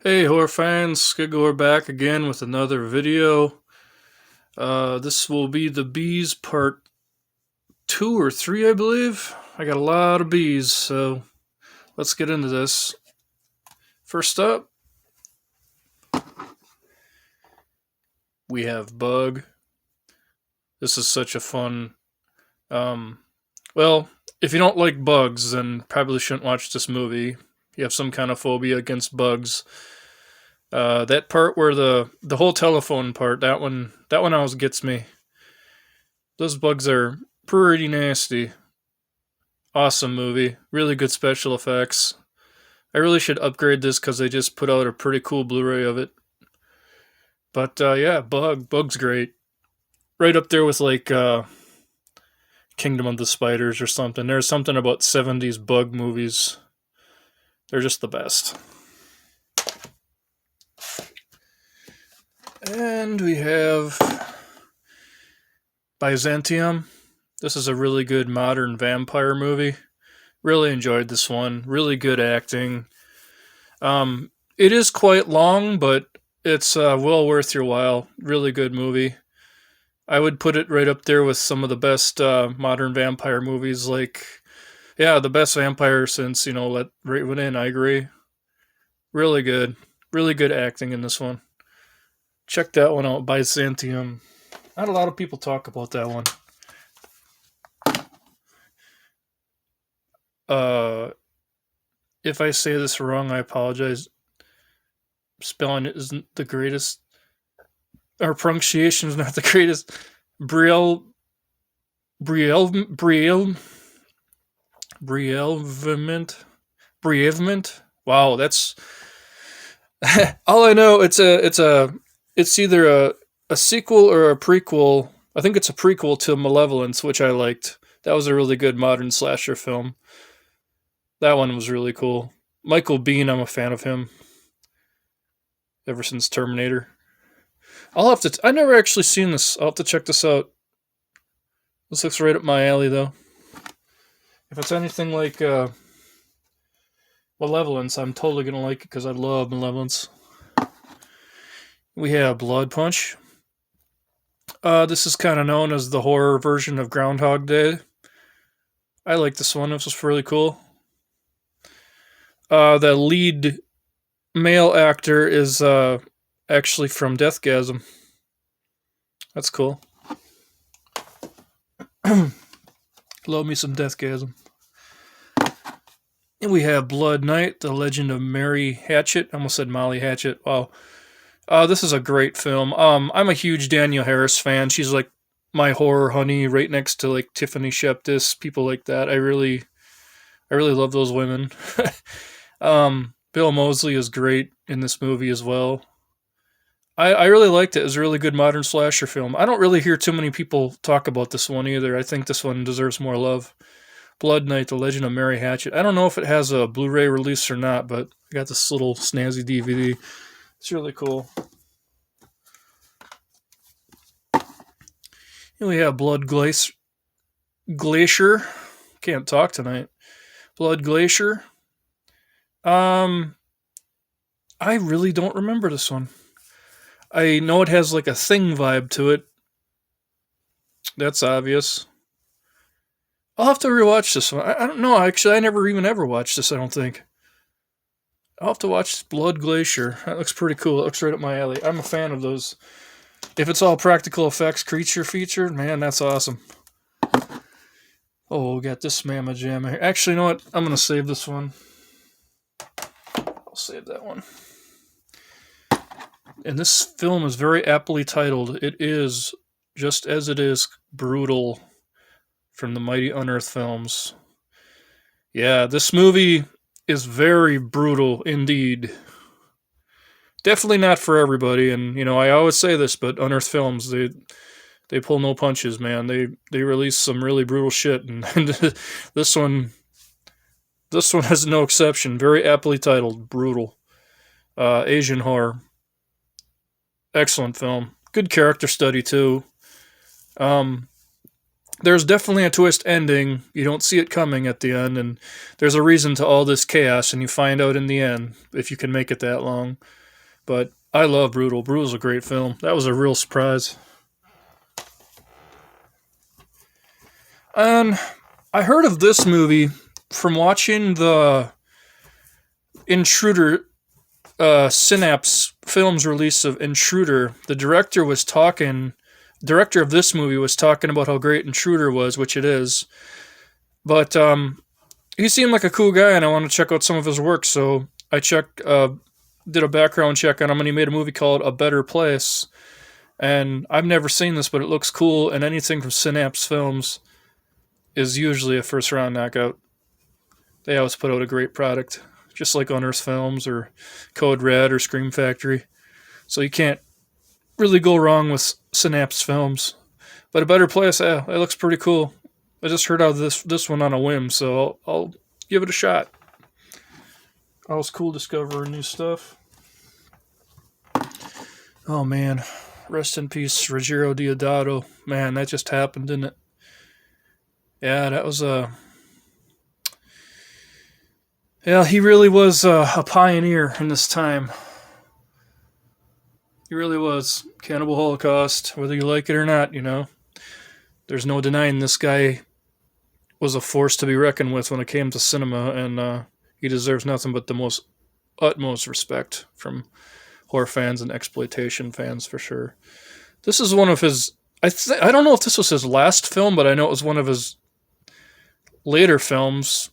Hey horror fans, Skigor back again with another video. This will be the bees part 2 or 3, I believe. I got a lot of bees, so let's get into this. First up, we have Bug. This is such a fun. Um, well, if you don't like bugs, then probably shouldn't watch this movie. You have some kind of phobia against bugs. That part where the whole telephone part, that one always gets me. Those bugs are pretty nasty. Awesome movie. Really good special effects. I really should upgrade this because they just put out a pretty cool Blu-ray of it. But yeah, Bug's great. Right up there with like Kingdom of the Spiders or something. There's something about 70s bug movies. They're just the best. And we have Byzantium. This is a really good modern vampire movie. Really enjoyed this one. Really good acting. It is quite long, but it's well worth your while. Really good movie. I would put it right up there with some of the best modern vampire movies. Like, yeah, the best vampire since Let Raven In. I agree. Really good. Really good acting in this one. Check that one out. Byzantium. Not a lot of people talk about that one. Uh, if I say this wrong, I apologize. Spelling it isn't the greatest. Our pronunciation is not the greatest. Brielle, Brielle, Brielvement, Brievement. Wow, that's all I know. It's either a sequel or a prequel. I think it's a prequel to Malevolence, which I liked. That was a really good modern slasher film. That one was really cool. Michael Bean, I'm a fan of him ever since Terminator. I'll have to. I never actually seen this. I'll have to check this out. This looks right up my alley, though. If it's anything like Malevolence, I'm totally gonna like it because I love Malevolence. We have Blood Punch. This is kind of known as the horror version of Groundhog Day. I like this one. This was really cool. The lead male actor is actually from Deathgasm. That's cool. Love me some Deathgasm. And we have Blood Night, The Legend of Mary Hatchet. I almost said Molly Hatchet. Wow. This is a great film. I'm a huge Danielle Harris fan. She's like my horror honey, right next to like Tiffany Sheptis, people like that. I really love those women. Bill Moseley is great in this movie as well. I really liked it. It was a really good modern slasher film. I don't really hear too many people talk about this one either. I think this one deserves more love. Blood Night, The Legend of Mary Hatchet. I don't know if it has a Blu-ray release or not, but I got this little snazzy DVD. It's really cool. And we have Glacier. Can't talk tonight. Blood Glacier. Um, I really don't remember this one. I know it has like a Thing vibe to it. That's obvious. I'll have to rewatch this one. I don't know. Actually, I never even ever watched this. I don't think. I'll have to watch Blood Glacier. That looks pretty cool. It looks right up my alley. I'm a fan of those. If it's all practical effects creature featured, man, that's awesome. Oh, we got this mamma jamma here. Actually, you know what? I'm gonna save this one. I'll save that one. And this film is very aptly titled. It is just as it is brutal from the Mighty Unearthed films. Yeah, this movie is very brutal indeed. Definitely not for everybody, and I always say this, but Unearthed films they pull no punches, man. They release some really brutal shit, and this one this one has no exception. Very aptly titled, brutal. Asian horror, excellent film. Good character study too. Um, there's definitely a twist ending. You don't see it coming at the end, and there's a reason to all this chaos, and you find out in the end if you can make it that long. But I love Brutal. Brutal's a great film. That was a real surprise. And I heard of this movie from watching the Intruder Synapse Films release of Intruder. The director of this movie was talking about how great Intruder was, which it is. But he seemed like a cool guy, and I wanted to check out some of his work. So I did a background check on him, and he made a movie called A Better Place. And I've never seen this, but it looks cool. And anything from Synapse Films is usually a first round knockout. They always put out a great product, just like Unearth Films or Code Red or Scream Factory. So you can't really go wrong with Synapse Films. But A Better Place, yeah, that looks pretty cool. I just heard of this one on a whim, so I'll give it a shot. Always cool discovering new stuff. Oh man, rest in peace, Ruggiero Deodato. Man, that just happened, didn't it? Yeah, that was a. Yeah, he really was a pioneer in this time. He really was. Cannibal Holocaust, whether you like it or not, there's no denying this guy was a force to be reckoned with when it came to cinema, and he deserves nothing but the utmost respect from horror fans and exploitation fans for sure. This is one of his. I don't know if this was his last film, but I know it was one of his later films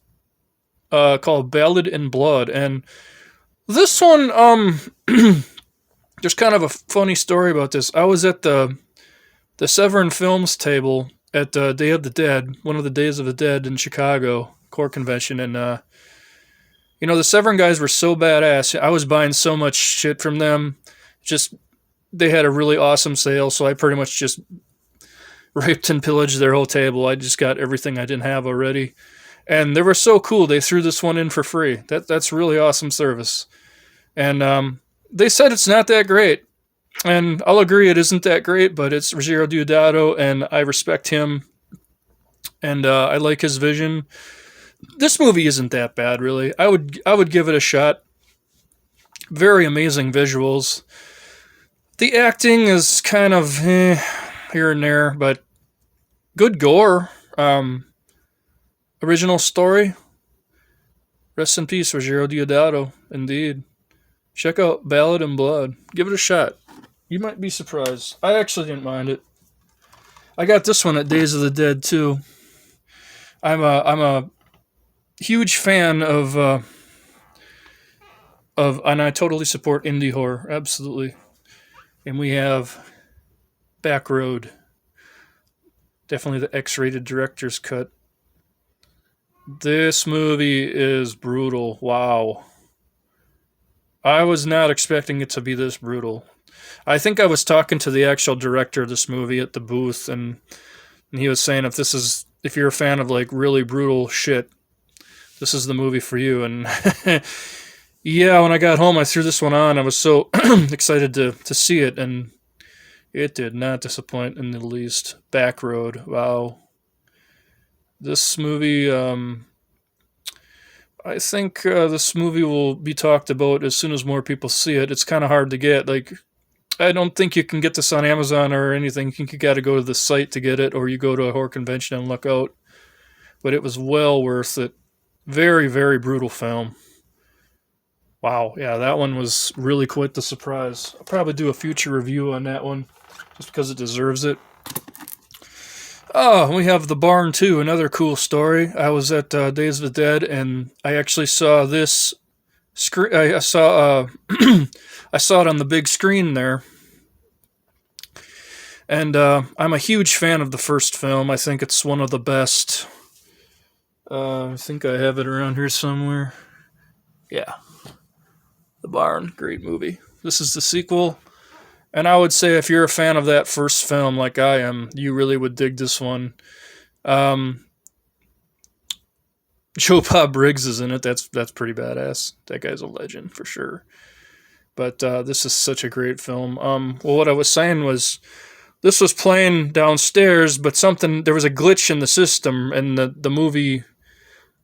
called Ballad in Blood. And this one, there's kind of a funny story about this. I was at the Severin Films table at Day of the Dead, one of the Days of the Dead in Chicago, core convention, and the Severin guys were so badass. I was buying so much shit from them. Just they had a really awesome sale, so I pretty much just raped and pillaged their whole table. I just got everything I didn't have already. And they were so cool. They threw this one in for free. That's really awesome service. And they said it's not that great. And I'll agree it isn't that great, but it's Ruggiero Deodato, and I respect him. And I like his vision. This movie isn't that bad, really. I would give it a shot. Very amazing visuals. The acting is kind of here and there, but good gore. Original story. Rest in peace, Ruggiero Deodato. Indeed. Check out Ballad in Blood. Give it a shot. You might be surprised. I actually didn't mind it. I got this one at Days of the Dead too. I'm a huge fan of, and I totally support indie horror. Absolutely. And we have Back Road. Definitely the X-rated director's cut. This movie is brutal. Wow. I was not expecting it to be this brutal. I think I was talking to the actual director of this movie at the booth, and he was saying if you're a fan of like really brutal shit, this is the movie for you. And yeah, when I got home, I threw this one on. I was so excited to see it, and it did not disappoint in the least. Back Road, wow. This movie, I think this movie will be talked about as soon as more people see it. It's kind of hard to get. Like, I don't think you can get this on Amazon or anything. I think you got to go to the site to get it, or you go to a horror convention and look out. But it was well worth it. Very, very brutal film. Wow, yeah, that one was really quite the surprise. I'll probably do a future review on that one, just because it deserves it. Oh, we have The Barn 2, another cool story. I was at Days of the Dead, and I actually saw this screen. I saw I saw it on the big screen there. And I'm a huge fan of the first film. I think it's one of the best. I think I have it around here somewhere. Yeah. The Barn, great movie. This is the sequel. And I would say if you're a fan of that first film like I am, you really would dig this one. Joe Bob Briggs is in it. That's pretty badass. That guy's a legend for sure. But this is such a great film. Well, what I was saying was This was playing downstairs, but there was a glitch in the system, and the movie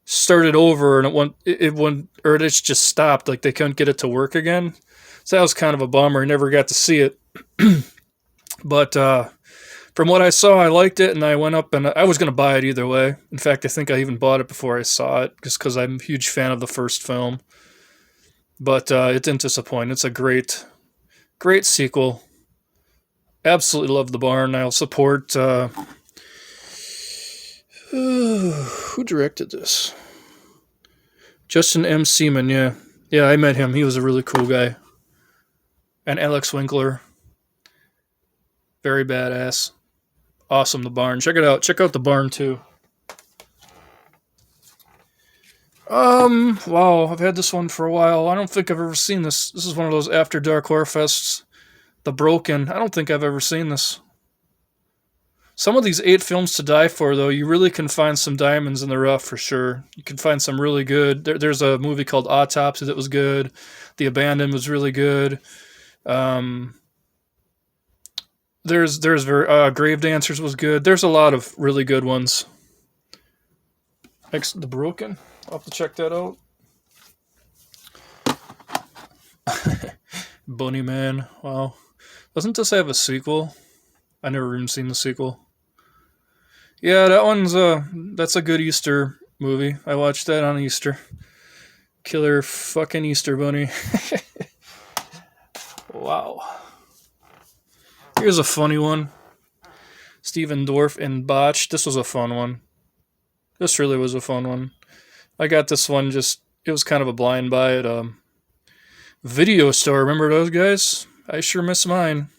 started over, and it just stopped. Like they couldn't get it to work again. So that was kind of a bummer. I never got to see it, but from what I saw, I liked it, and I went up and I was going to buy it either way. In fact, I think I even bought it before I saw it, just because I'm a huge fan of the first film. But it didn't disappoint. It's a great sequel. Absolutely love the barn. I'll support. Who directed this? Justin M. Seaman. Yeah, yeah, I met him. He was a really cool guy. And Alex Winkler, very badass. Awesome. The barn. Check it out. Check out the barn too. Wow, I've had this one for a while. I don't think I've ever seen this. This is one of those After Dark Horror Fests. The Broken. I don't think I've ever seen this. Some of these 8 films to die for, though, you really can find some diamonds in the rough for sure. You can find some really good. There's a movie called Autopsy that was good. The Abandoned was really good. Um, there's Grave Dancers was good. There's a lot of really good ones. The Broken. I'll have to check that out. Bunny Man. Wow. Doesn't this have a sequel? I never even seen the sequel. Yeah, that's a good Easter movie. I watched that on Easter. Killer fucking Easter Bunny. Wow. Here's a funny one. Steven Dorff in Botch. This was a fun one. This really was a fun one. I got this one it was kind of a blind buy at Video Store. Remember those guys? I sure miss mine.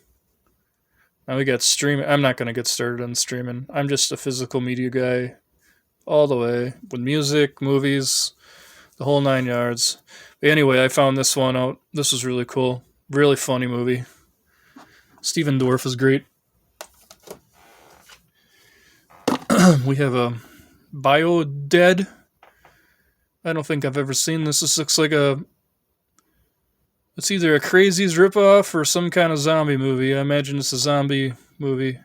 Now we got streaming. I'm not going to get started on streaming. I'm just a physical media guy all the way with music, movies, the whole 9 yards. But anyway, I found this one out. This was really cool. Really funny movie. Steven Dorff is great. We have a Bio Dead. I don't think I've ever seen this. This looks like it's either a Crazies ripoff or some kind of zombie movie. I imagine it's a zombie movie.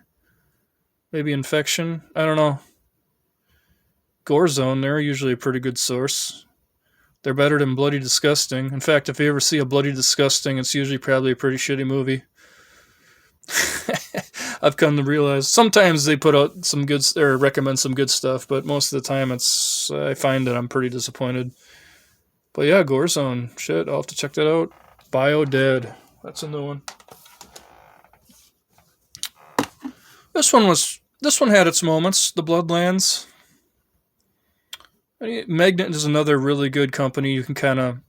Maybe Infection. I don't know. Gore Zone, they're usually a pretty good source. They're better than Bloody Disgusting. In fact, if you ever see a Bloody Disgusting, it's usually probably a pretty shitty movie. I've come to realize sometimes they put out some good or recommend some good stuff, but most of the time I find that I'm pretty disappointed. But yeah, Gore Zone. Shit, I'll have to check that out. Bio Dead. That's a new one. This one had its moments. The Bloodlands. Magnet is another really good company you can kind of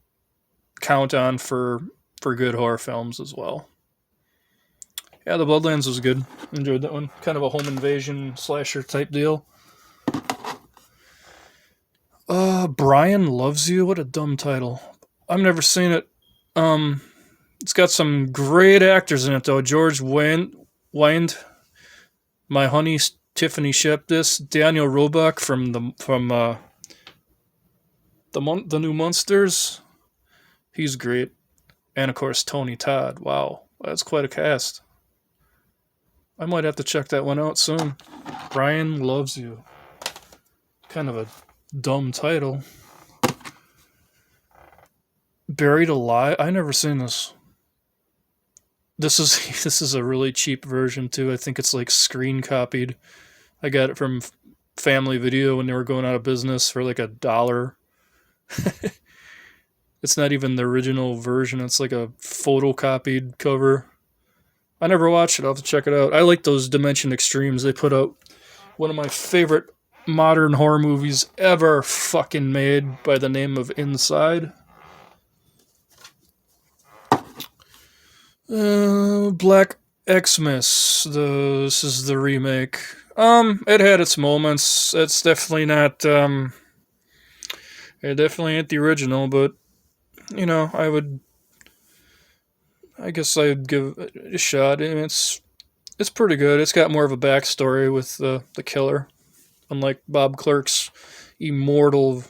count on for good horror films as well. Yeah, The Bloodlands was good. Enjoyed that one. Kind of a home invasion slasher type deal. Brian Loves You. What a dumb title. I've never seen it. It's got some great actors in it though. George Wind, My Honey, Tiffany Shepis, Daniel Roebuck from the New Monsters. He's great, and of course Tony Todd. Wow, that's quite a cast. I might have to check that one out soon. Brian Loves You. Kind of a dumb title. Buried Alive. I never seen this. This is a really cheap version too. I think it's like screen copied. I got it from Family Video when they were going out of business for like $1. It's not even the original version. It's like a photocopied cover. I never watched it. I'll have to check it out. I like those Dimension Extremes. They put out one of my favorite modern horror movies ever fucking made by the name of Inside. Black Xmas. This is the remake. It had its moments. It's definitely not, it definitely ain't the original, but, I guess I'd give it a shot. I mean, it's pretty good. It's got more of a backstory with the killer, unlike Bob Clark's immortal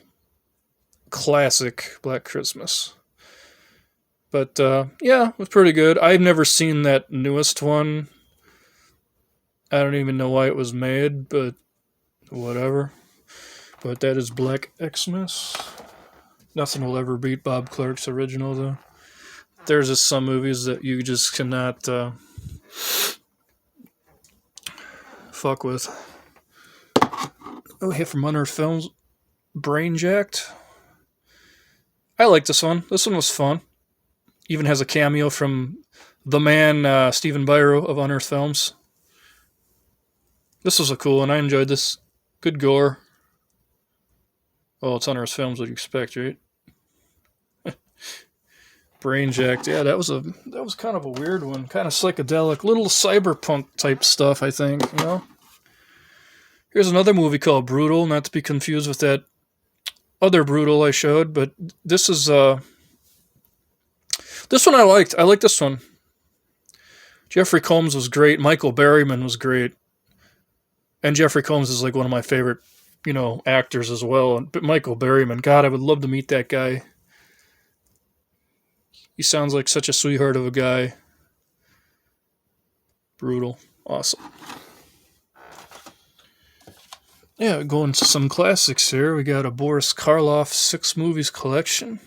classic Black Christmas. But yeah, it was pretty good. I've never seen that newest one. I don't even know why it was made, but whatever. But that is Black Xmas. Nothing will ever beat Bob Clark's original, though. There's just some movies that you just cannot fuck with. Oh, here from Unearthed Films, Brain Jacked. I like this one. This one was fun. Even has a cameo from the man Stephen Byro of Unearthed Films. This was a cool one. I enjoyed this. Good gore. Well, it's Unearthed Films. What do you expect, right? Brain Jacked. Yeah, that was kind of a weird one. Kind of psychedelic, little cyberpunk type stuff. I think, you know. Here's another movie called Brutal, not to be confused with that other Brutal I showed, but this is this one I liked. I liked this one. Jeffrey Combs was great. Michael Berryman was great. And Jeffrey Combs is like one of my favorite, you know, actors as well. But Michael Berryman, God, I would love to meet that guy. He sounds like such a sweetheart of a guy. Brutal. Awesome. Yeah, going to some classics here. We got a Boris Karloff 6 movies collection.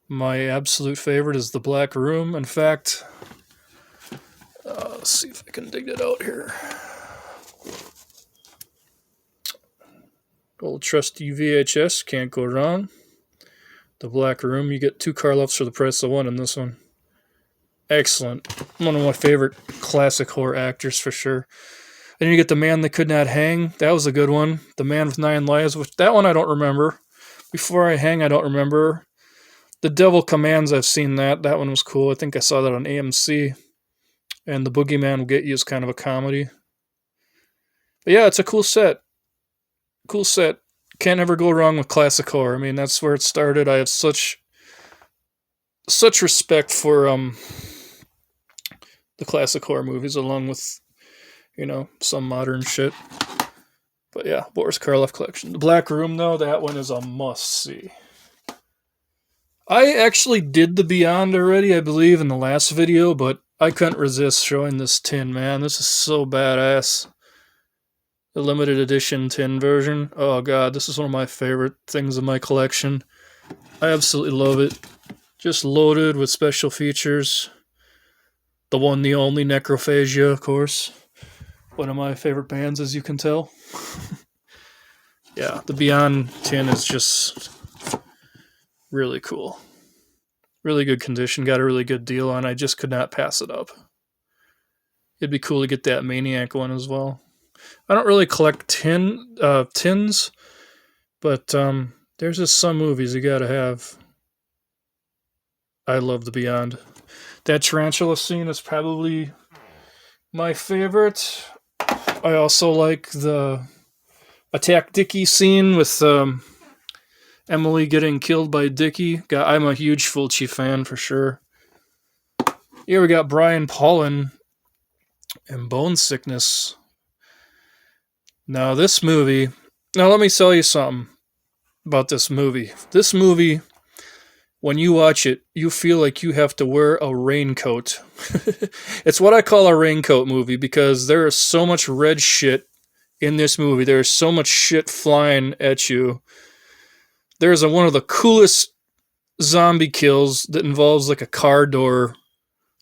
My absolute favorite is The Black Room. In fact, let's see if I can dig it out here. Old trusty VHS, can't go wrong. The Black Room, you get 2 Karloffs for the price of 1 in this one. Excellent. One of my favorite classic horror actors for sure. And you get The Man That Could Not Hang. That was a good one. The Man with 9 Lives, which that one I don't remember. Before I Hang, I don't remember. The Devil Commands, I've seen that. That one was cool. I think I saw that on AMC. And The Boogeyman Will Get You is kind of a comedy. But yeah, it's a cool set. Cool set. Can't ever go wrong with classic horror. I mean, that's where it started. I have such respect for the classic horror movies, along with, you know, some modern shit. But yeah, Boris Karloff collection. The Black Room, though, that one is a must-see. I actually did The Beyond already, I believe, in the last video, but I couldn't resist showing this tin, man. This is so badass. The limited edition tin version. Oh, God, this is one of my favorite things in my collection. I absolutely love it. Just loaded with special features. The one, the only, Necrophagia, of course. One of my favorite bands, as you can tell. Yeah, the Beyond tin is just really cool. Really good condition. Got a really good deal on. I just could not pass it up. It'd be cool to get that Maniac one as well. I don't really collect tins, but there's just some movies you gotta have. I love the Beyond. That tarantula scene is probably my favorite. I also like the Attack Dickie scene with Emily getting killed by Dickie. I'm a huge Fulci fan for sure. Here we got Brian Pollin and Bone Sickness. Now this movie, let me tell you something about this movie. This movie, when you watch it, you feel like you have to wear a raincoat. It's what I call a raincoat movie because there is so much red shit in this movie. There is so much shit flying at you. There's one of the coolest zombie kills that involves like a car door,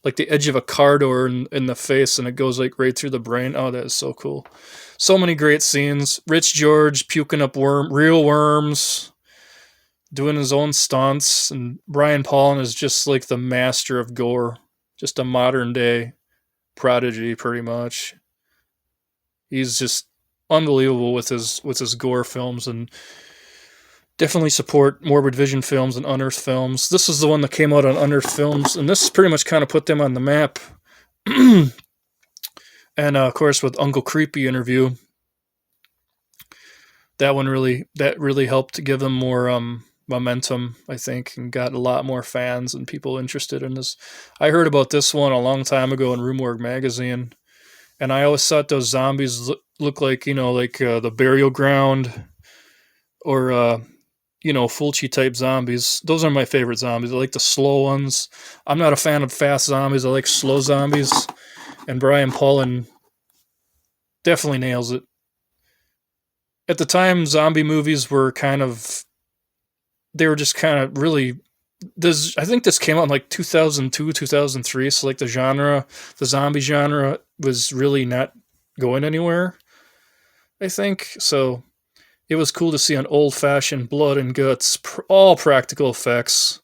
like the edge of a car door in the face, and it goes like right through the brain. Oh, that is so cool. So many great scenes. Rich George puking up real worms, doing his own stunts, and Brian Pollin is just like the master of gore. Just a modern day prodigy, pretty much. He's just unbelievable with his gore films, and definitely support Morbid Vision Films and Unearthed Films. This is the one that came out on Unearthed Films, and this pretty much kind of put them on the map. And of course, with Uncle Creepy interview, that really helped to give them more momentum, I think, and got a lot more fans and people interested in this. I heard about this one a long time ago in Rue Morgue magazine, and I always thought those zombies look like, you know, like the Burial Ground or Fulci type zombies. Those are my favorite zombies. I like the slow ones. I'm not a fan of fast zombies. I like slow zombies. And Brian Pollin Definitely nails it. At the time, zombie movies were kind of, they were just kind of really, this, I think this came out in like 2002, 2003. So like the genre, the zombie genre was really not going anywhere, I think. So it was cool to see an old fashioned blood and guts, all practical effects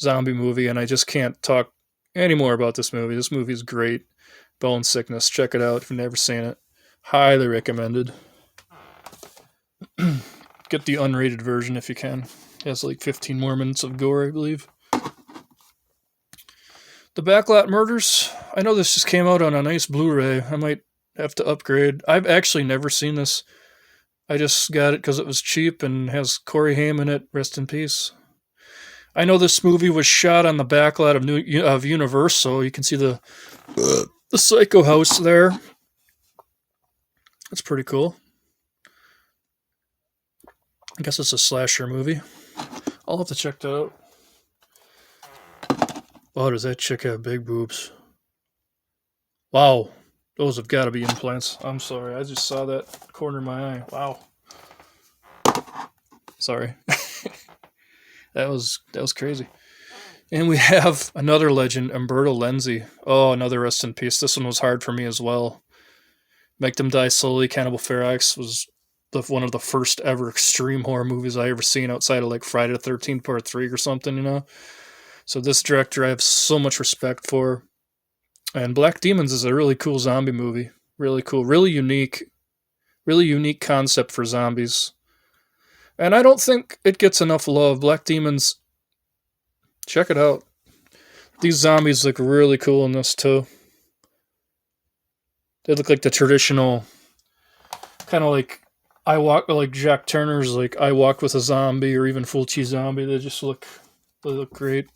zombie movie. And I just can't talk anymore about this movie. This movie is great. Bone Sickness. Check it out if you've never seen it. Highly recommended. Get the unrated version if you can. It has like 15 more minutes of gore, I believe. The Backlot Murders. I know this just came out on a nice Blu-ray. I might have to upgrade. I've actually never seen this. I just got it because it was cheap and has Corey Haim in it. Rest in peace. I know this movie was shot on the backlot of Universal. You can see the Psycho House there. That's pretty cool. I guess it's a slasher movie. I'll have to check that out. Wow, does that chick have big boobs? Wow, those have got to be implants. I'm sorry, I just saw that corner of my eye. Wow. Sorry. that was crazy. And we have another legend, Umberto Lenzi. Oh, another rest in peace. This one was hard for me as well. Make Them Die Slowly, Cannibal Ferox was one of the first ever extreme horror movies I ever seen outside of like Friday the 13th Part 3 or something, you know? So this director I have so much respect for. And Black Demons is a really cool zombie movie. Really cool. Really unique concept for zombies. And I don't think it gets enough love. Black Demons, check it out. These zombies look really cool in this too. They look like the traditional, kind of like I Walk, like Jack Turner's, like I Walked with a Zombie, or even Fulci Zombie. They look great.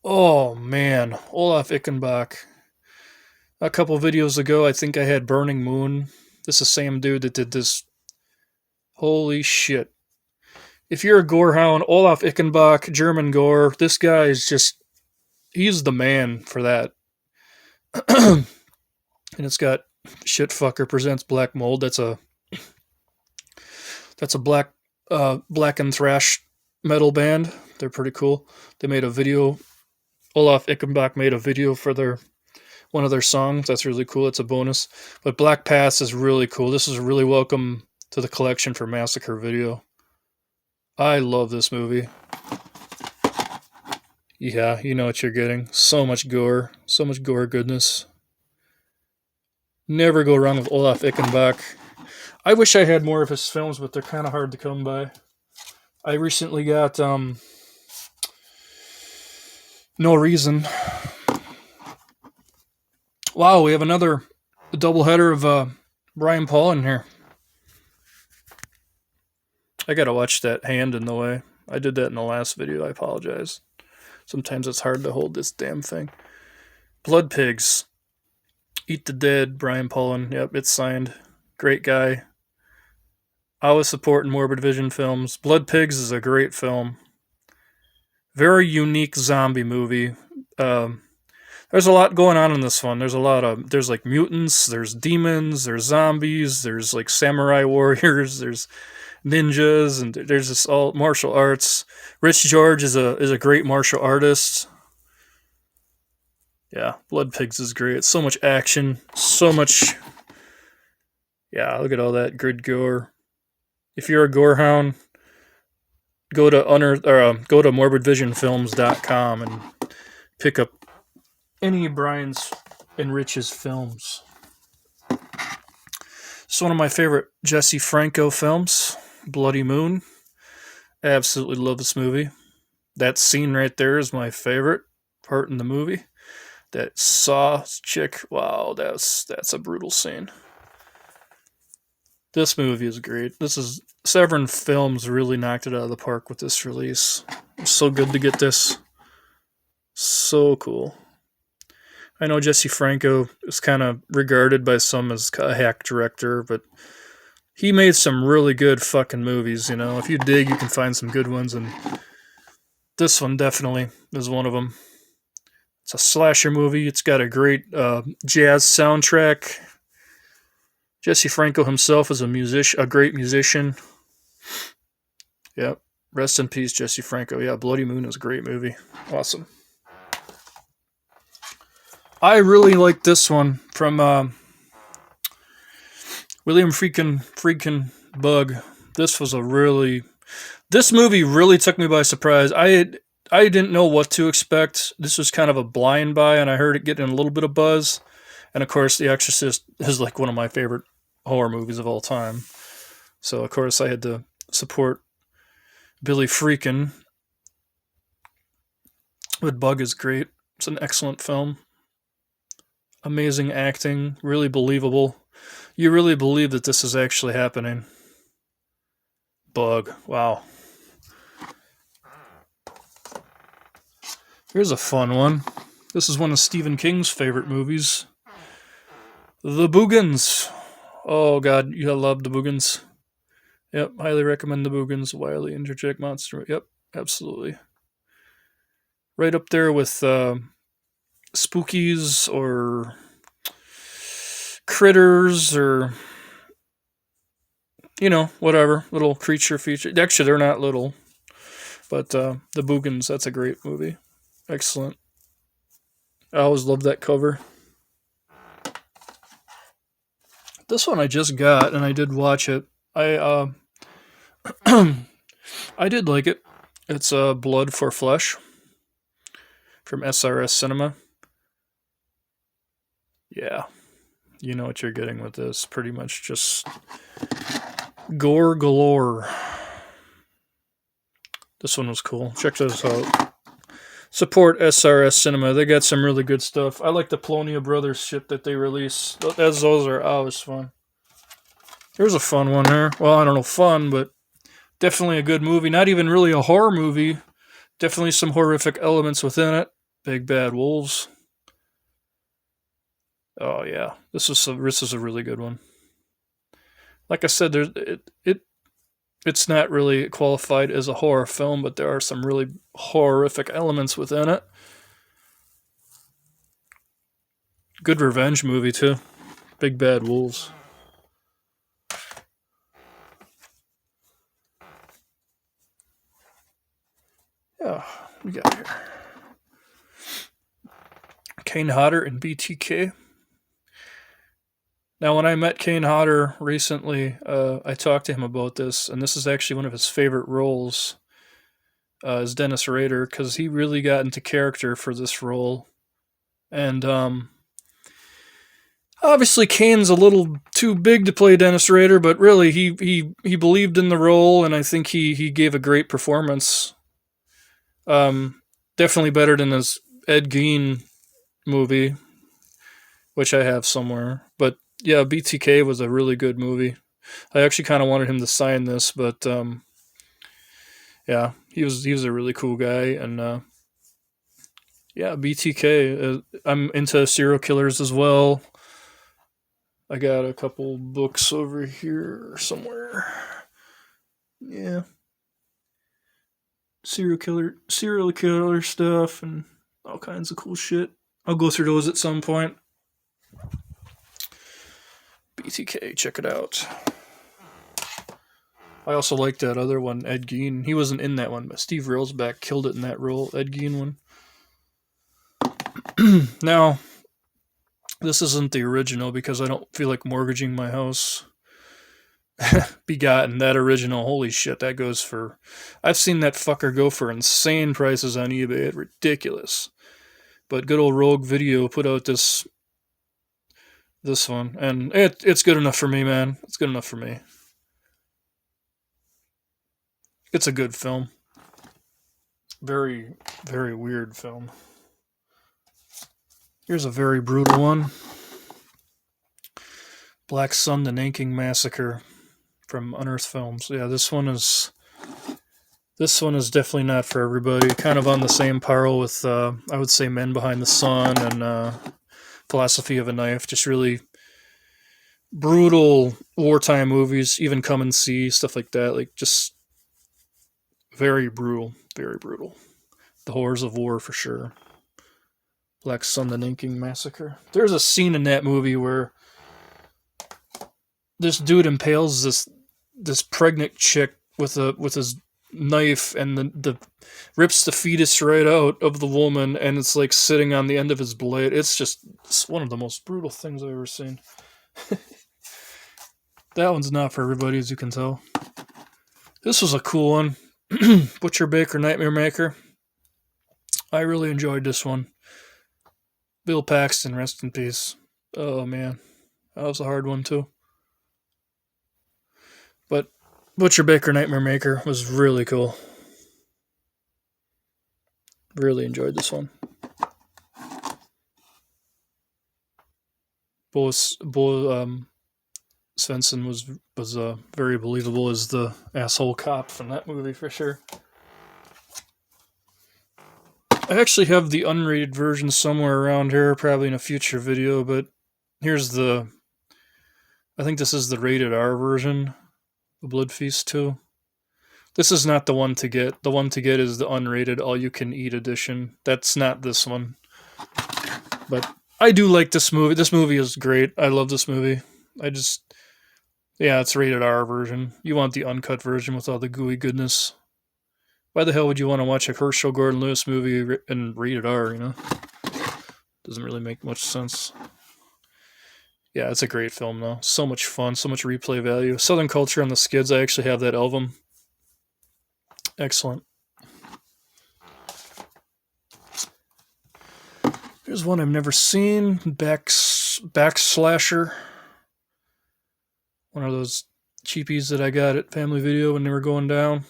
Oh man, Olaf Ickenbach. A couple videos ago, I think I had Burning Moon. This is the same dude that did this. Holy shit. If you're a gore hound, Olaf Ickenbach, German gore, this guy is just, he's the man for that. And it's got Shitfucker Presents Black Mold. That's a black and thrash metal band. They're pretty cool. They made a video. Olaf Ickenbach made a video for one of their songs. That's really cool. It's a bonus. But Black Pass is really cool. This is really welcome to the collection for Massacre Video. I love this movie. Yeah, you know what you're getting. So much gore goodness. Never go wrong with Olaf Ickenbach. I wish I had more of his films, but they're kind of hard to come by. I recently got No Reason. Wow, we have another doubleheader of Brian Paul in here. I gotta watch that Hand in the Way. I did that in the last video. I apologize. Sometimes it's hard to hold this damn thing. Blood Pigs. Eat the Dead, Brian Pullen. Yep, it's signed. Great guy. Always supporting Morbid Vision films. Blood Pigs is a great film. Very unique zombie movie. There's a lot going on in this one. There's like mutants, there's demons, there's zombies, there's like samurai warriors, there's ninjas, and there's this all martial arts. Rich George is a great martial artist. Yeah, Blood Pigs is great. So much action, so much. Yeah, look at all that good gore. If you're a gorehound, go to morbidvisionfilms.com and pick up any of Brian's and Rich's films. It's one of my favorite Jesse Franco films, Bloody Moon. Absolutely love this movie. That scene right there is my favorite part in the movie. That Saw chick, wow, that's a brutal scene. This movie is great. Severin Films really knocked it out of the park with this release. It's so good to get this. So cool. I know Jesse Franco is kind of regarded by some as a hack director, but he made some really good fucking movies, you know. If you dig, you can find some good ones, and this one definitely is one of them. It's a slasher movie. It's got a great jazz soundtrack. Jesse Franco himself is a great musician. Yep. Rest in peace, Jesse Franco. Yeah, Bloody Moon is a great movie. Awesome. I really like this one from William freaking Bug. This movie really took me by surprise. I didn't know what to expect. This was kind of a blind buy, and I heard it getting a little bit of buzz. And of course, The Exorcist is like one of my favorite horror movies of all time. So of course, I had to support Billy Freakin. But Bug is great. It's an excellent film. Amazing acting, really believable. You really believe that this is actually happening. Bug. Wow. Here's a fun one. This is one of Stephen King's favorite movies. The Boogans. Oh god, you love The Boogans. Yep, highly recommend The Boogans. Wily Interject Monster. Yep, absolutely. Right up there with Spookies or Critters or whatever little creature feature. Actually, they're not little, but The Boogans. That's a great movie. Excellent. I always love that cover. This one I just got and I did watch it. I I did like it. It's Blood for Flesh from SRS Cinema. Yeah, you know what you're getting with this. Pretty much just gore galore. This one was cool. Check this out. Support SRS Cinema. They got some really good stuff. I like the Polonia Brothers shit that they release. Those are always fun. Here's a fun one here. Well, I don't know, fun, but definitely a good movie. Not even really a horror movie. Definitely some horrific elements within it. Big Bad Wolves. Oh yeah, this is a really good one. Like I said, it's not really qualified as a horror film, but there are some really horrific elements within it. Good revenge movie too. Big Bad Wolves. Yeah, we got here Kane Hodder and BTK. Now, when I met Kane Hodder recently, I talked to him about this, and this is actually one of his favorite roles as Dennis Rader because he really got into character for this role. And obviously, Kane's a little too big to play Dennis Rader, but really, he believed in the role, and I think he gave a great performance. Definitely better than his Ed Gein movie, which I have somewhere. But yeah, BTK was a really good movie. I actually kind of wanted him to sign this, but yeah, he was a really cool guy, and yeah, BTK. I'm into serial killers as well. I got a couple books over here somewhere. Yeah, serial killer stuff, and all kinds of cool shit. I'll go through those at some point. BTK, check it out. I also like that other one, Ed Gein. He wasn't in that one, but Steve Railsback killed it in that role, Ed Gein one. Now, this isn't the original because I don't feel like mortgaging my house. Begotten, that original, holy shit, that goes for... I've seen that fucker go for insane prices on eBay. Ridiculous. But good old Rogue Video put out this one, and it's good enough for me, man. It's good enough for me. It's a good film. Very, very weird film. Here's a very brutal one. Black Sun, The Nanking Massacre from Unearthed Films. Yeah, this one is definitely not for everybody. Kind of on the same par with, I would say, Men Behind the Sun and Philosophy of a Knife. Just really brutal wartime movies. Even Come and See, stuff like that. Like, just very brutal. Very brutal. The horrors of war, for sure. Black Sun, The Nanking Massacre. There's a scene in that movie where this dude impales this pregnant chick with his knife, and the rips the fetus right out of the woman, and it's like sitting on the end of his blade. It's one of the most brutal things I've ever seen. That one's not for everybody, as you can tell. This was a cool one. Butcher Baker Nightmare Maker. I really enjoyed this one. Bill Paxton, rest in peace. Oh man, that was a hard one too. But Butcher Baker Nightmare Maker was really cool. Really enjoyed this one. Bo Svensson was very believable as the asshole cop from that movie for sure. I actually have the unrated version somewhere around here, probably in a future video, but here's I think this is the rated R version, the Blood Feast 2. This is not the one to get. The one to get is the unrated all-you-can-eat edition. That's not this one. But I do like this movie. This movie is great. I love this movie. It's rated R version. You want the uncut version with all the gooey goodness. Why the hell would you want to watch a Herschel Gordon Lewis movie and rated R, Doesn't really make much sense. Yeah, it's a great film, though. So much fun, so much replay value. Southern Culture on the Skids, I actually have that album. Excellent. Here's one I've never seen. Backslasher. One of those cheapies that I got at Family Video when they were going down.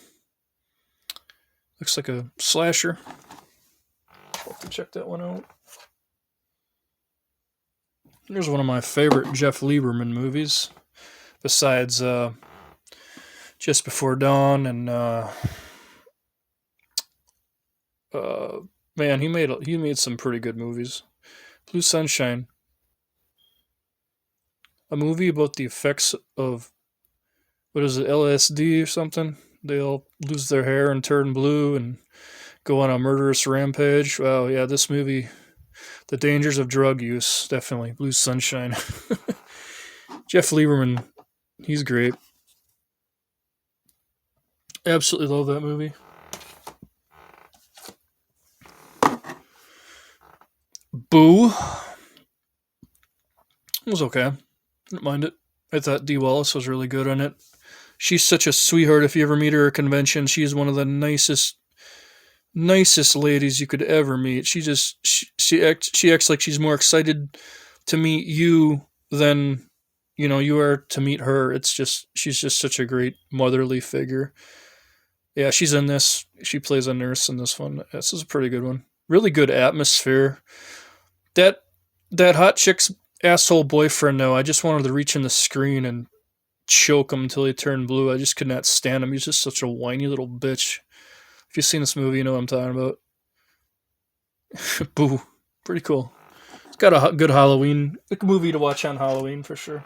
Looks like a slasher. I'll have to check that one out. Here's one of my favorite Jeff Lieberman movies. Besides Just Before Dawn and man, he made some pretty good movies. Blue Sunshine. A movie about the effects of, what is it, LSD or something? They all lose their hair and turn blue and go on a murderous rampage. Wow, yeah, this movie, the dangers of drug use, definitely. Blue Sunshine. Jeff Lieberman, he's great. Absolutely love that movie. Boo. It was okay. Didn't mind it. I thought Dee Wallace was really good on it. She's such a sweetheart. If you ever meet her at a convention, she's one of the nicest ladies you could ever meet. She acts like she's more excited to meet you than you are to meet her. She's just such a great motherly figure. Yeah, she's in this. She plays a nurse in this one. This is a pretty good one. Really good atmosphere. That hot chick's asshole boyfriend, though, I just wanted to reach in the screen and choke him until he turned blue. I just could not stand him. He's just such a whiny little bitch. If you've seen this movie, you know what I'm talking about. Boo. Pretty cool. It's got a good movie to watch on Halloween for sure.